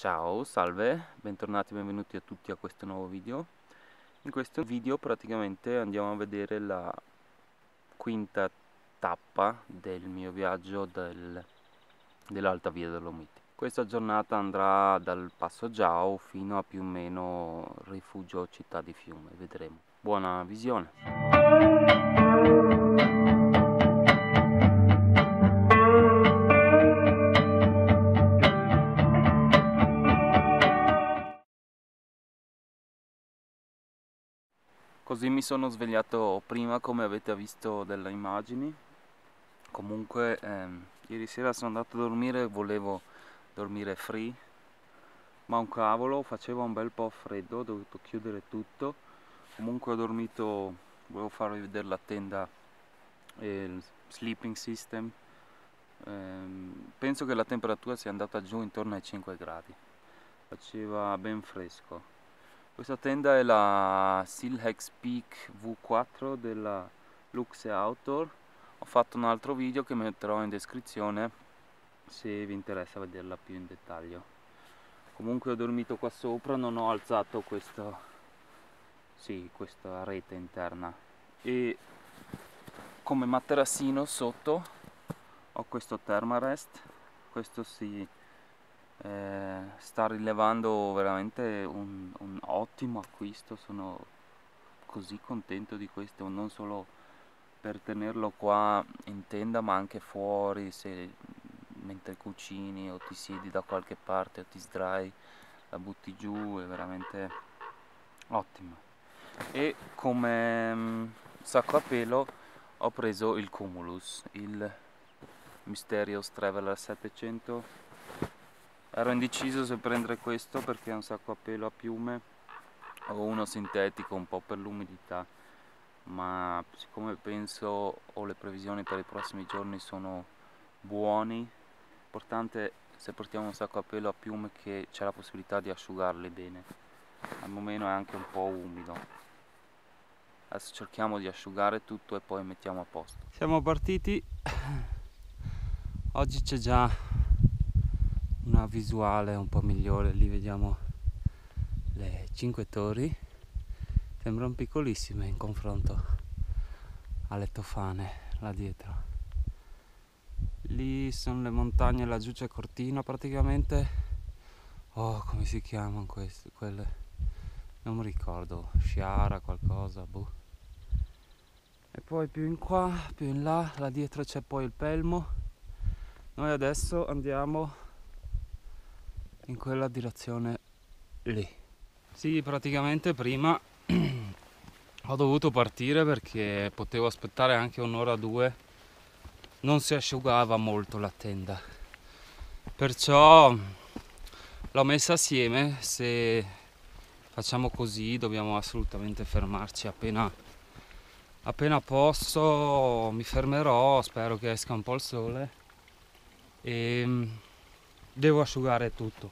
Ciao, salve, bentornati, benvenuti a tutti a questo nuovo video. In questo video praticamente andiamo a vedere la quinta tappa del mio viaggio dell'Alta Via Dolomiti. Questa giornata andrà dal Passo Giao fino a più o meno Rifugio Città di Fiume, vedremo. Buona visione! Così mi sono svegliato prima, come avete visto dalle immagini. Comunque ieri sera sono andato a dormire, volevo dormire free, ma un cavolo, faceva un bel po' freddo, ho dovuto chiudere tutto. Comunque ho dormito, volevo farvi vedere la tenda e il sleeping system. Penso che la temperatura sia andata giù intorno ai 5 gradi, faceva ben fresco. Questa tenda è la Silhex Peak V4 della Luxe Outdoor. Ho fatto un altro video che metterò in descrizione se vi interessa vederla più in dettaglio. Comunque ho dormito qua sopra, non ho alzato questa rete interna, e come materassino sotto ho questo Thermarest. Questo sta rilevando veramente un ottimo acquisto, sono così contento di questo, non solo per tenerlo qua in tenda ma anche fuori, mentre cucini o ti siedi da qualche parte o ti sdrai, la butti giù, è veramente ottimo. E come sacco a pelo ho preso il Cumulus, il Mysterious Traveler 700. Ero indeciso se prendere questo perché è un sacco a pelo a piume o uno sintetico un po' per l'umidità, ma siccome penso o le previsioni per i prossimi giorni sono buoni, l'importante se portiamo un sacco a pelo a piume che c'è la possibilità di asciugarli bene. Al momento è anche un po' umido, adesso cerchiamo di asciugare tutto e poi mettiamo a posto. Siamo partiti, oggi c'è già una visuale un po' migliore, lì vediamo le 5 torri, sembrano piccolissime in confronto alle Tofane là dietro. Lì sono le montagne, laggiù c'è Cortina praticamente, come si chiamano quelle? Non mi ricordo, Sciara qualcosa, boh. E poi più in qua, più in là dietro c'è poi il Pelmo. Noi adesso andiamo in quella direzione lì. Sì, praticamente prima ho dovuto partire perché potevo aspettare anche un'ora o due, non si asciugava molto la tenda, perciò l'ho messa assieme. Se facciamo così dobbiamo assolutamente fermarci appena posso, mi fermerò, spero che esca un po' il sole e devo asciugare tutto,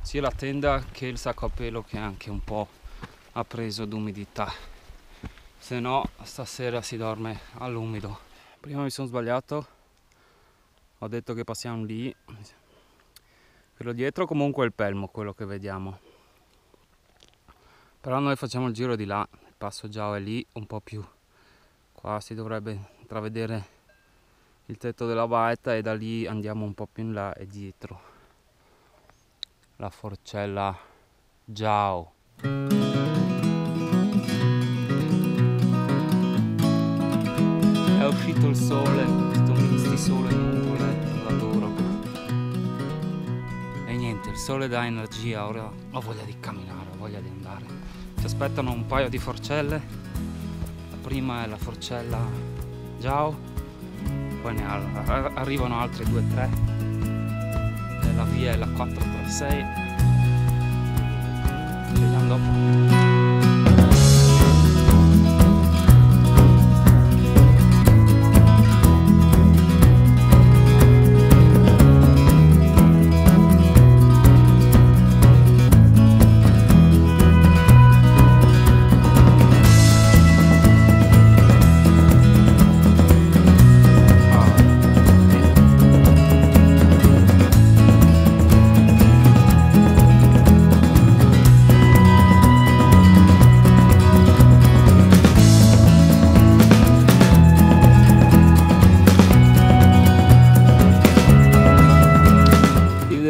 sia la tenda che il sacco a pelo, che anche un po' ha preso d'umidità, se no stasera si dorme all'umido. Prima mi sono sbagliato, ho detto che passiamo lì, quello dietro comunque è il Pelmo, quello che vediamo, però noi facciamo il giro di là, il Passo Giao è lì un po' più, qua si dovrebbe intravedere il tetto della baita e da lì andiamo un po' più in là e dietro la Forcella Giao. È uscito il sole, questo mix di sole e nuvole, l'adoro. E niente, il sole dà energia, ora ho voglia di camminare, ho voglia di andare. Ci aspettano un paio di forcelle, la prima è la Forcella Giao, poi ne arrivano altre 2 o 3. La via è la 436, ci vediamo dopo.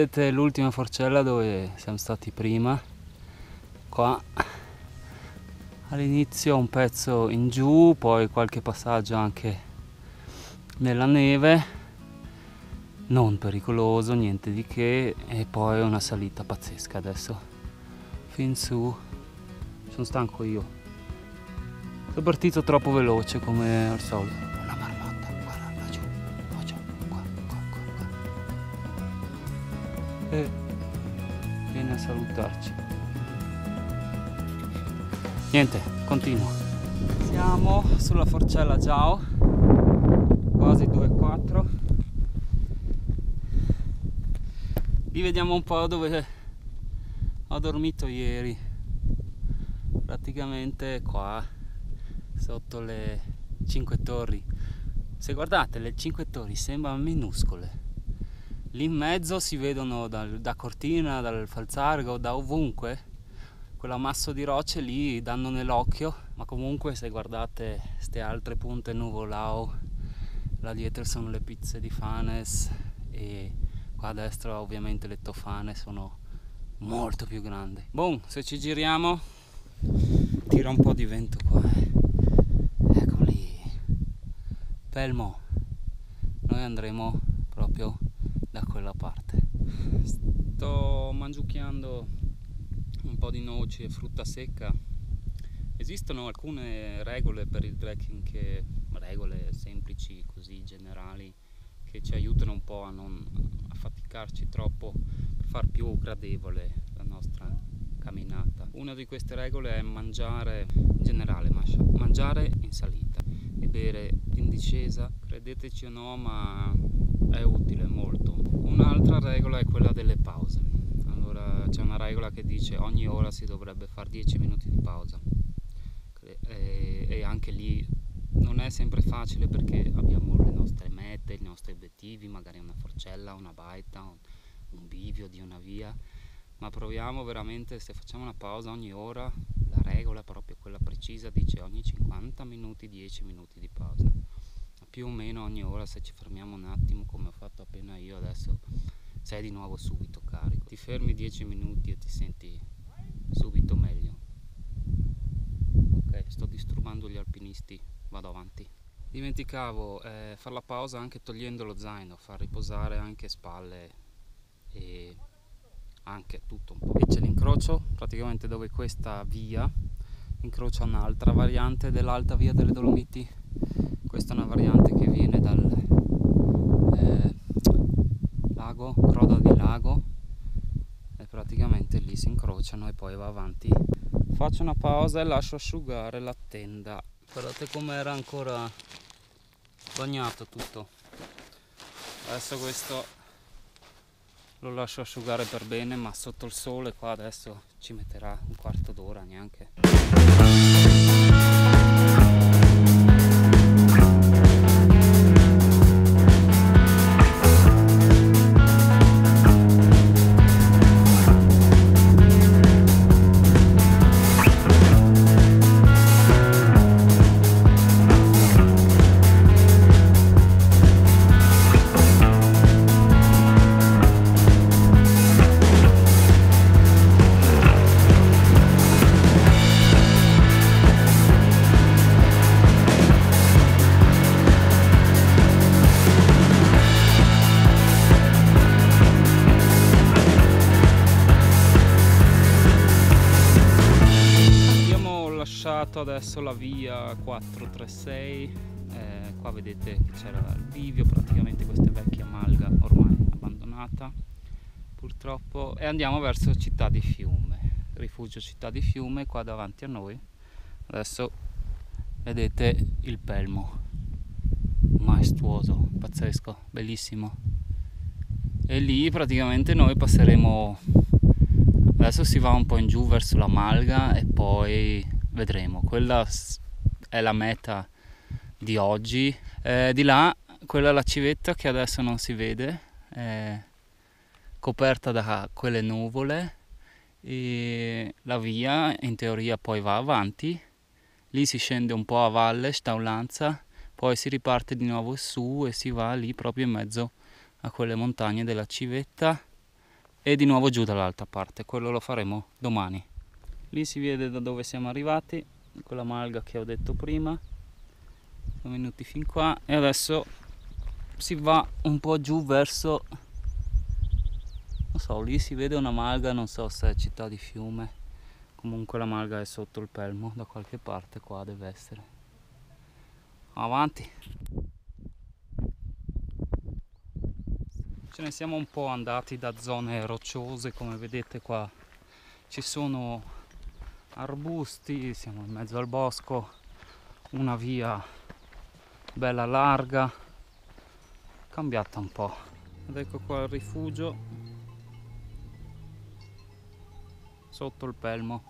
vedete l'ultima forcella dove siamo stati prima. Qua all'inizio un pezzo in giù, poi qualche passaggio anche nella neve, non pericoloso, niente di che, e poi una salita pazzesca adesso fin su. Sono stanco io, sono partito troppo veloce come al solito. Una marmotta, guarda laggiù, qua. E viene a salutarci. Niente, continuo. Siamo sulla forcella Giao, quasi 2,4. Vi vediamo un po' dove ho dormito ieri. Praticamente qua, sotto le 5 torri. Se guardate, le 5 torri sembrano minuscole. Lì in mezzo si vedono da Cortina, dal Falzargo, da ovunque. Quell'ammasso di rocce lì danno nell'occhio, ma comunque se guardate ste altre punte Nuvolao, là dietro sono le pizze di Fanes e qua a destra ovviamente le Tofane sono molto più grandi. Boh, se ci giriamo tira un po' di vento qua. Ecco lì, Pelmo. Noi andremo proprio da quella parte. Sto mangiucchiando un po' di noci e frutta secca. Esistono alcune regole per il trekking, regole semplici così generali, che ci aiutano un po' a non affaticarci troppo, per far più gradevole la nostra camminata. Una di queste regole è mangiare in generale, mangiare in salita e bere in discesa. Credeteci o no, ma è utile molto. Un'altra regola è quella delle pause. Allora c'è una regola che dice ogni ora si dovrebbe fare 10 minuti di pausa e anche lì non è sempre facile perché abbiamo le nostre mete, i nostri obiettivi, magari una forcella, una baita, un bivio di una via, ma proviamo veramente, se facciamo una pausa ogni ora, la regola proprio quella precisa dice ogni 50 minuti 10 minuti di pausa, più o meno ogni ora. Se ci fermiamo un attimo come ho fatto appena io adesso, sei di nuovo subito carico, ti fermi 10 minuti e ti senti subito meglio. Ok, sto disturbando gli alpinisti, vado avanti. Dimenticavo, fare la pausa anche togliendo lo zaino, far riposare anche spalle e anche tutto un po'. E c'è l'incrocio, praticamente dove questa via incrocia un'altra variante dell'alta via delle Dolomiti. Questa è una variante che viene dal lago, Croda di Lago, e praticamente lì si incrociano e poi va avanti. Faccio una pausa e lascio asciugare la tenda. Guardate com'era ancora bagnato tutto. Adesso questo lo lascio asciugare per bene, ma sotto il sole qua adesso ci metterà un quarto d'ora neanche. Adesso la via 436, qua vedete che c'era il bivio, praticamente questa è vecchia malga ormai abbandonata purtroppo, e andiamo verso Città di Fiume, rifugio Città di Fiume qua davanti a noi. Adesso vedete il Pelmo, maestoso, pazzesco, bellissimo, e lì praticamente noi passeremo, adesso si va un po' in giù verso la malga e poi vedremo, quella è la meta di oggi. Di là, quella è la civetta che adesso non si vede, è coperta da quelle nuvole, e la via in teoria poi va avanti, lì si scende un po' a valle, Staulanza, poi si riparte di nuovo su e si va lì proprio in mezzo a quelle montagne della civetta, e di nuovo giù dall'altra parte. Quello lo faremo domani. Lì si vede da dove siamo arrivati, quella malga che ho detto prima. Siamo venuti fin qua e adesso si va un po' giù verso, non so, lì si vede una malga, non so se è Città di Fiume. Comunque la malga è sotto il Pelmo, da qualche parte qua deve essere. Avanti. Ce ne siamo un po' andati da zone rocciose, come vedete qua ci sono arbusti, siamo in mezzo al bosco, una via bella larga, cambiata un po'. Ed ecco qua il rifugio sotto il Pelmo,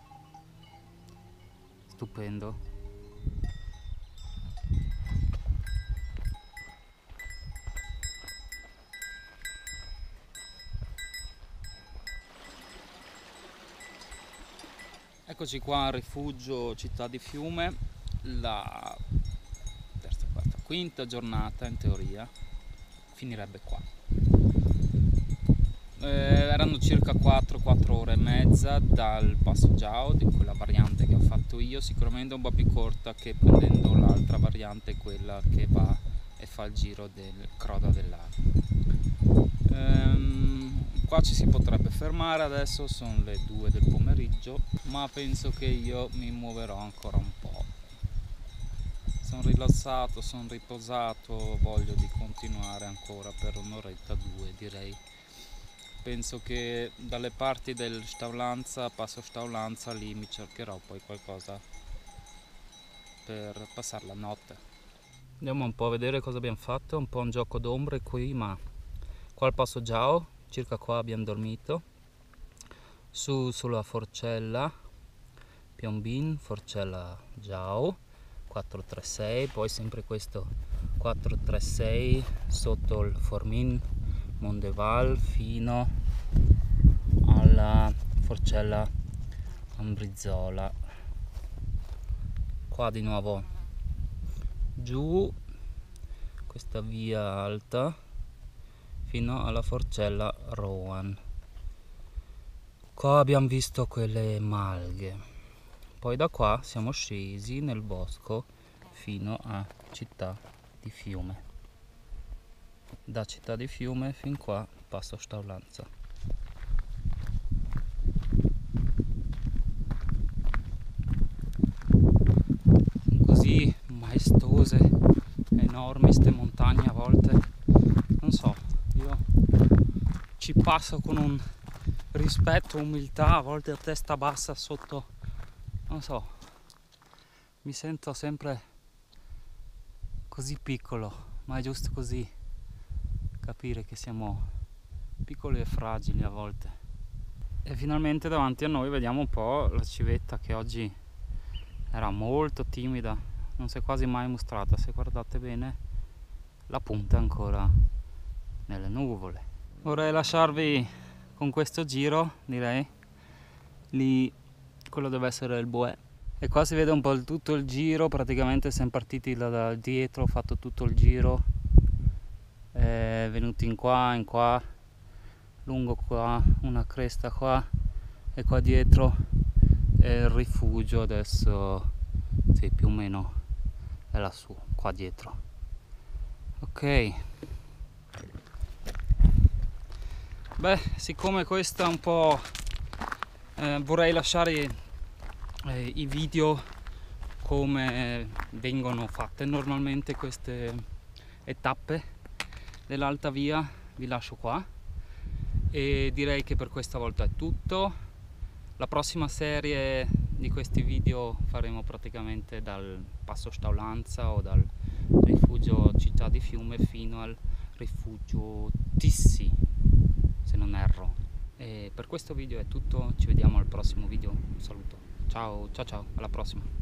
stupendo. Eccoci qua al rifugio Città di Fiume, la terza, quarta, quinta giornata in teoria finirebbe qua. Erano circa 4 ore e mezza dal Passo Giao, di quella variante che ho fatto io, sicuramente un po' più corta che prendendo l'altra variante, quella che va e fa il giro del Croda del Lago. Qua ci si potrebbe fermare, adesso sono le 2 del pomeriggio, ma penso che io mi muoverò ancora un po'. Sono rilassato, sono riposato, voglio di continuare ancora per un'oretta, 2 direi. Penso che dalle parti del Staulanza, Passo Staulanza, lì mi cercherò poi qualcosa per passare la notte. Andiamo un po' a vedere cosa abbiamo fatto, un po' un gioco d'ombre qui, ma qua al Passo Giao, circa qua abbiamo dormito, sulla Forcella, Piombin, Forcella Giao, 436, poi sempre questo 436 sotto il Formin, Mondeval, fino alla Forcella Ambrizzola. Qua di nuovo giù questa via alta fino alla Forcella Rowan. Qua abbiamo visto quelle malghe, poi da qua siamo scesi nel bosco fino a Città di Fiume. Da Città di Fiume fin qua Passo Staulanza. Così maestose, enormi ste montagne a volte, non so, io ci passo con un rispetto, umiltà, a volte a testa bassa sotto, non so, mi sento sempre così piccolo, ma è giusto così, capire che siamo piccoli e fragili a volte. E finalmente davanti a noi vediamo un po' la civetta che oggi era molto timida, non si è quasi mai mostrata. Se guardate bene la punta è ancora nelle nuvole. Vorrei lasciarvi con questo giro, direi. Lì quello deve essere il Boè, e qua si vede un po' tutto il giro. Praticamente siamo partiti da dietro, ho fatto tutto il giro, venuti in qua, lungo qua, una cresta qua e qua dietro è il rifugio. Adesso sì, più o meno è lassù, qua dietro. Ok, beh, siccome questo è un po' vorrei lasciare i video come vengono fatte normalmente queste tappe dell'Alta Via, vi lascio qua e direi che per questa volta è tutto. La prossima serie di questi video faremo praticamente dal Passo Staulanza o dal rifugio Città di Fiume fino al rifugio Tissi, se non erro. E per questo video è tutto, ci vediamo al prossimo video, un saluto, ciao ciao ciao, alla prossima.